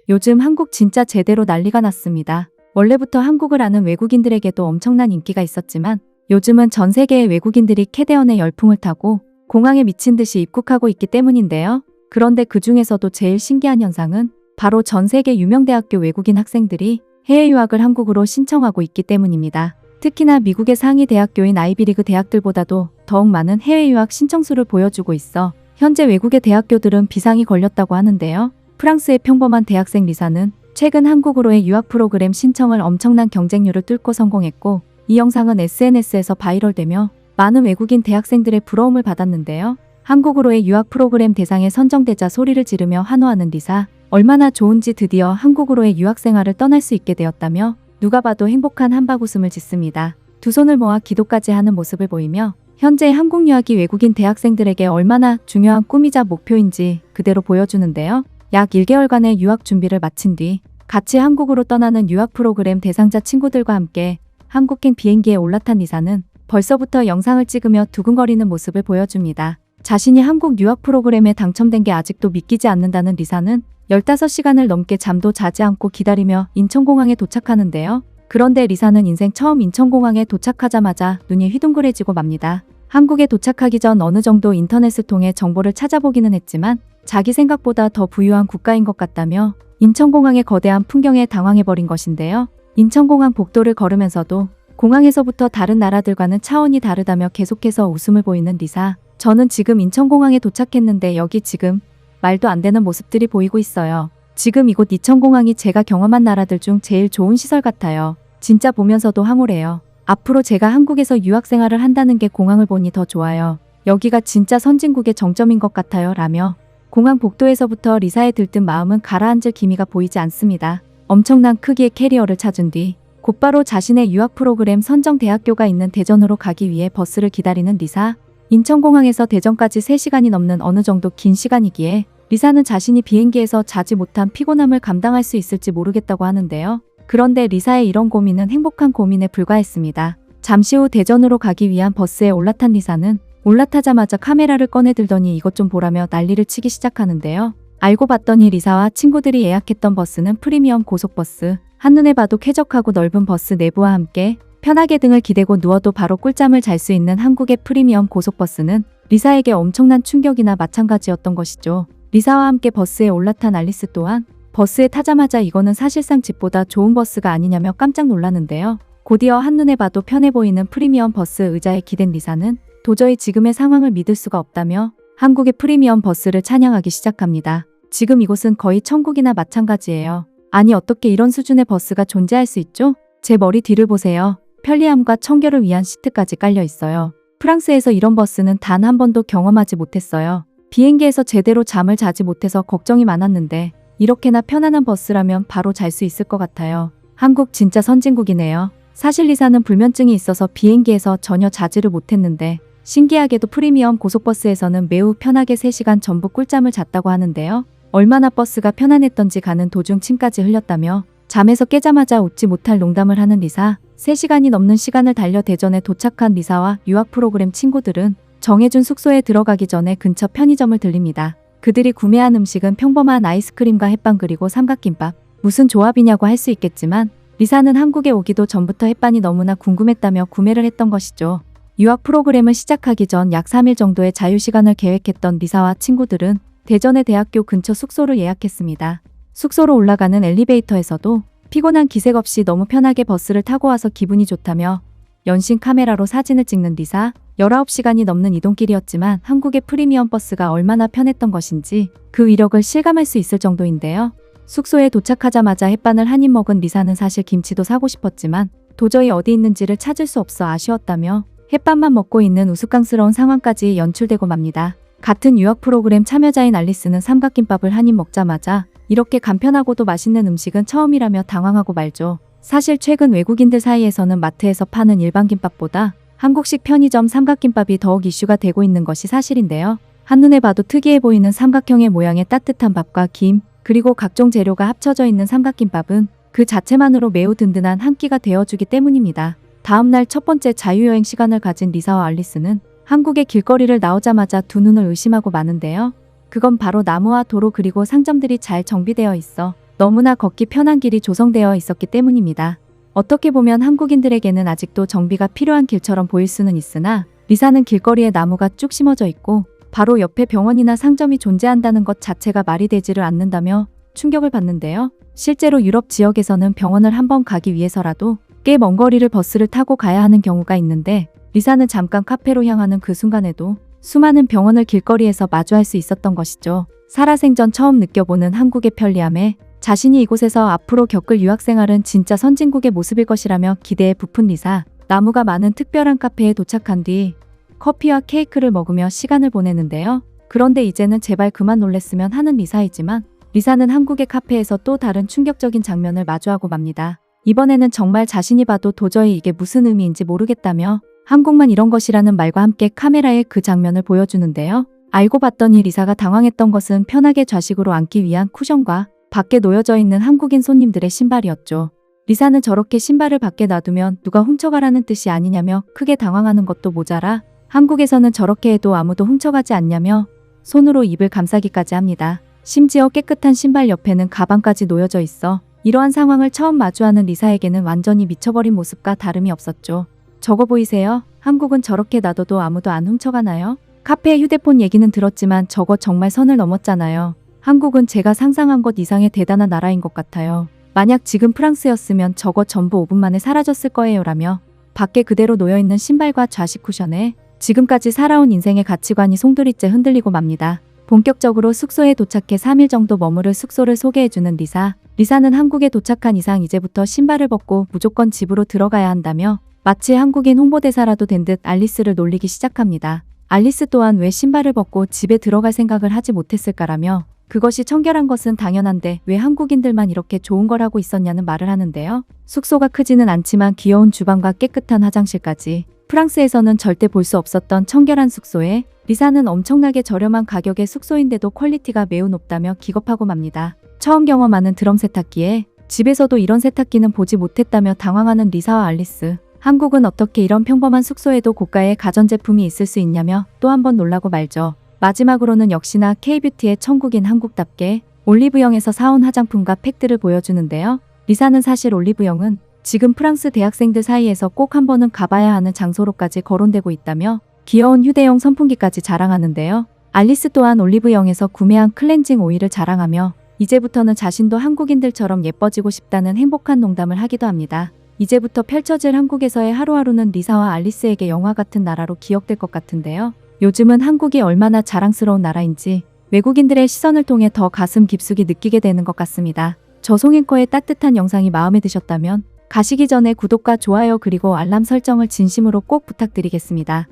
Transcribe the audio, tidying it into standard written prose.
요즘 한국 진짜 제대로 난리가 났습니다. 원래부터 한국을 아는 외국인들에게도 엄청난 인기가 있었지만 요즘은 전 세계의 외국인들이 캐대언의 열풍을 타고 공항에 미친 듯이 입국하고 있기 때문인데요. 그런데 그 중에서도 제일 신기한 현상은 바로 전 세계 유명 대학교 외국인 학생들이 해외 유학을 한국으로 신청하고 있기 때문입니다. 특히나 미국의 상위 대학교인 아이비리그 대학들보다도 더욱 많은 해외 유학 신청수를 보여주고 있어 현재 외국의 대학교들은 비상이 걸렸다고 하는데요. 프랑스의 평범한 대학생 리사는 최근 한국으로의 유학 프로그램 신청을 엄청난 경쟁률을 뚫고 성공했고 이 영상은 SNS에서 바이럴되며 많은 외국인 대학생들의 부러움을 받았는데요. 한국으로의 유학 프로그램 대상에 선정되자 소리를 지르며 환호하는 리사. 얼마나 좋은지 드디어 한국으로의 유학 생활을 떠날 수 있게 되었다며 누가 봐도 행복한 한박웃음을 짓습니다. 두 손을 모아 기도까지 하는 모습을 보이며 현재 한국 유학이 외국인 대학생들에게 얼마나 중요한 꿈이자 목표인지 그대로 보여주는데요. 약 1개월간의 유학 준비를 마친 뒤 같이 한국으로 떠나는 유학 프로그램 대상자 친구들과 함께 한국행 비행기에 올라탄 리사는 벌써부터 영상을 찍으며 두근거리는 모습을 보여줍니다. 자신이 한국 유학 프로그램에 당첨된 게 아직도 믿기지 않는다는 리사는 15시간을 넘게 잠도 자지 않고 기다리며 인천공항에 도착하는데요. 그런데 리사는 인생 처음 인천공항에 도착하자마자 눈이 휘둥그레지고 맙니다. 한국에 도착하기 전 어느 정도 인터넷을 통해 정보를 찾아보기는 했지만 자기 생각보다 더 부유한 국가인 것 같다며 인천공항의 거대한 풍경에 당황해버린 것인데요. 인천공항 복도를 걸으면서도 공항에서부터 다른 나라들과는 차원이 다르다며 계속해서 웃음을 보이는 리사. 저는 지금 인천공항에 도착했는데 여기 지금 말도 안 되는 모습들이 보이고 있어요. 지금 이곳 인천공항이 제가 경험한 나라들 중 제일 좋은 시설 같아요. 진짜 보면서도 황홀해요. 앞으로 제가 한국에서 유학생활을 한다는 게 공항을 보니 더 좋아요. 여기가 진짜 선진국의 정점인 것 같아요. 라며 공항 복도에서부터 리사의 들뜬 마음은 가라앉을 기미가 보이지 않습니다. 엄청난 크기의 캐리어를 찾은 뒤 곧바로 자신의 유학 프로그램 선정 대학교가 있는 대전으로 가기 위해 버스를 기다리는 리사. 인천공항에서 대전까지 3시간이 넘는 어느 정도 긴 시간이기에 리사는 자신이 비행기에서 자지 못한 피곤함을 감당할 수 있을지 모르겠다고 하는데요. 그런데 리사의 이런 고민은 행복한 고민에 불과했습니다. 잠시 후 대전으로 가기 위한 버스에 올라탄 리사는 올라타자마자 카메라를 꺼내들더니 이것 좀 보라며 난리를 치기 시작하는데요. 알고 봤더니 리사와 친구들이 예약했던 버스는 프리미엄 고속버스. 한눈에 봐도 쾌적하고 넓은 버스 내부와 함께 편하게 등을 기대고 누워도 바로 꿀잠을 잘 수 있는 한국의 프리미엄 고속버스는 리사에게 엄청난 충격이나 마찬가지였던 것이죠. 리사와 함께 버스에 올라탄 알리스 또한 버스에 타자마자 이거는 사실상 집보다 좋은 버스가 아니냐며 깜짝 놀랐는데요. 곧이어 한눈에 봐도 편해 보이는 프리미엄 버스 의자에 기댄 리사는 도저히 지금의 상황을 믿을 수가 없다며 한국의 프리미엄 버스를 찬양하기 시작합니다. 지금 이곳은 거의 천국이나 마찬가지예요. 아니 어떻게 이런 수준의 버스가 존재할 수 있죠? 제 머리 뒤를 보세요. 편리함과 청결을 위한 시트까지 깔려 있어요. 프랑스에서 이런 버스는 단 한 번도 경험하지 못했어요. 비행기에서 제대로 잠을 자지 못해서 걱정이 많았는데 이렇게나 편안한 버스라면 바로 잘 수 있을 것 같아요. 한국 진짜 선진국이네요. 사실 리사는 불면증이 있어서 비행기에서 전혀 자지를 못했는데 신기하게도 프리미엄 고속버스에서는 매우 편하게 3시간 전부 꿀잠을 잤다고 하는데요. 얼마나 버스가 편안했던지 가는 도중 침까지 흘렸다며 잠에서 깨자마자 웃지 못할 농담을 하는 리사. 3시간이 넘는 시간을 달려 대전에 도착한 리사와 유학 프로그램 친구들은 정해준 숙소에 들어가기 전에 근처 편의점을 들립니다. 그들이 구매한 음식은 평범한 아이스크림과 햇반 그리고 삼각김밥. 무슨 조합이냐고 할 수 있겠지만 리사는 한국에 오기도 전부터 햇반이 너무나 궁금했다며 구매를 했던 것이죠. 유학 프로그램을 시작하기 전 약 3일 정도의 자유시간을 계획했던 리사와 친구들은 대전의 대학교 근처 숙소를 예약했습니다. 숙소로 올라가는 엘리베이터에서도 피곤한 기색 없이 너무 편하게 버스를 타고 와서 기분이 좋다며 연신 카메라로 사진을 찍는 리사. 19시간이 넘는 이동길이었지만 한국의 프리미엄 버스가 얼마나 편했던 것인지 그 위력을 실감할 수 있을 정도인데요. 숙소에 도착하자마자 햇반을 한 입 먹은 리사는 사실 김치도 사고 싶었지만 도저히 어디 있는지를 찾을 수 없어 아쉬웠다며 햇반만 먹고 있는 우스꽝스러운 상황까지 연출되고 맙니다. 같은 유학 프로그램 참여자인 알리스는 삼각김밥을 한 입 먹자마자 이렇게 간편하고도 맛있는 음식은 처음이라며 당황하고 말죠. 사실 최근 외국인들 사이에서는 마트에서 파는 일반 김밥보다 한국식 편의점 삼각김밥이 더욱 이슈가 되고 있는 것이 사실인데요. 한눈에 봐도 특이해 보이는 삼각형의 모양의 따뜻한 밥과 김, 그리고 각종 재료가 합쳐져 있는 삼각김밥은 그 자체만으로 매우 든든한 한 끼가 되어주기 때문입니다. 다음날 첫 번째 자유여행 시간을 가진 리사와 알리스는 한국의 길거리를 나오자마자 두 눈을 의심하고 마는데요. 그건 바로 나무와 도로 그리고 상점들이 잘 정비되어 있어 너무나 걷기 편한 길이 조성되어 있었기 때문입니다. 어떻게 보면 한국인들에게는 아직도 정비가 필요한 길처럼 보일 수는 있으나 리사는 길거리에 나무가 쭉 심어져 있고 바로 옆에 병원이나 상점이 존재한다는 것 자체가 말이 되지를 않는다며 충격을 받는데요. 실제로 유럽 지역에서는 병원을 한번 가기 위해서라도 꽤 먼 거리를 버스를 타고 가야 하는 경우가 있는데 리사는 잠깐 카페로 향하는 그 순간에도 수많은 병원을 길거리에서 마주할 수 있었던 것이죠. 살아생전 처음 느껴보는 한국의 편리함에 자신이 이곳에서 앞으로 겪을 유학생활은 진짜 선진국의 모습일 것이라며 기대에 부푼 리사. 나무가 많은 특별한 카페에 도착한 뒤 커피와 케이크를 먹으며 시간을 보내는데요. 그런데 이제는 제발 그만 놀랬으면 하는 리사이지만 리사는 한국의 카페에서 또 다른 충격적인 장면을 마주하고 맙니다. 이번에는 정말 자신이 봐도 도저히 이게 무슨 의미인지 모르겠다며 한국만 이런 것이라는 말과 함께 카메라에 그 장면을 보여주는데요. 알고 봤더니 리사가 당황했던 것은 편하게 좌식으로 앉기 위한 쿠션과 밖에 놓여져 있는 한국인 손님들의 신발이었죠. 리사는 저렇게 신발을 밖에 놔두면 누가 훔쳐가라는 뜻이 아니냐며 크게 당황하는 것도 모자라 한국에서는 저렇게 해도 아무도 훔쳐가지 않냐며 손으로 입을 감싸기까지 합니다. 심지어 깨끗한 신발 옆에는 가방까지 놓여져 있어 이러한 상황을 처음 마주하는 리사에게는 완전히 미쳐버린 모습과 다름이 없었죠. 저거 보이세요? 한국은 저렇게 놔둬도 아무도 안 훔쳐가나요? 카페에 휴대폰 얘기는 들었지만 저거 정말 선을 넘었잖아요. 한국은 제가 상상한 것 이상의 대단한 나라인 것 같아요. 만약 지금 프랑스였으면 저거 전부 5분 만에 사라졌을 거예요 라며 밖에 그대로 놓여있는 신발과 좌식 쿠션에 지금까지 살아온 인생의 가치관이 송두리째 흔들리고 맙니다. 본격적으로 숙소에 도착해 3일 정도 머무를 숙소를 소개해주는 리사. 리사는 한국에 도착한 이상 이제부터 신발을 벗고 무조건 집으로 들어가야 한다며 마치 한국인 홍보대사라도 된 듯 알리스를 놀리기 시작합니다. 알리스 또한 왜 신발을 벗고 집에 들어갈 생각을 하지 못했을까라며 그것이 청결한 것은 당연한데 왜 한국인들만 이렇게 좋은 걸 하고 있었냐는 말을 하는데요. 숙소가 크지는 않지만 귀여운 주방과 깨끗한 화장실까지 프랑스에서는 절대 볼 수 없었던 청결한 숙소에 리사는 엄청나게 저렴한 가격의 숙소인데도 퀄리티가 매우 높다며 기겁하고 맙니다. 처음 경험하는 드럼 세탁기에 집에서도 이런 세탁기는 보지 못했다며 당황하는 리사와 알리스. 한국은 어떻게 이런 평범한 숙소에도 고가의 가전제품이 있을 수 있냐며 또 한 번 놀라고 말죠. 마지막으로는 역시나 K뷰티의 천국인 한국답게 올리브영에서 사온 화장품과 팩들을 보여주는데요. 리사는 사실 올리브영은 지금 프랑스 대학생들 사이에서 꼭 한 번은 가봐야 하는 장소로까지 거론되고 있다며 귀여운 휴대용 선풍기까지 자랑하는데요. 알리스 또한 올리브영에서 구매한 클렌징 오일을 자랑하며 이제부터는 자신도 한국인들처럼 예뻐지고 싶다는 행복한 농담을 하기도 합니다. 이제부터 펼쳐질 한국에서의 하루하루는 리사와 알리스에게 영화 같은 나라로 기억될 것 같은데요. 요즘은 한국이 얼마나 자랑스러운 나라인지 외국인들의 시선을 통해 더 가슴 깊숙이 느끼게 되는 것 같습니다. 저 송앵커의 따뜻한 영상이 마음에 드셨다면 가시기 전에 구독과 좋아요 그리고 알람 설정을 진심으로 꼭 부탁드리겠습니다.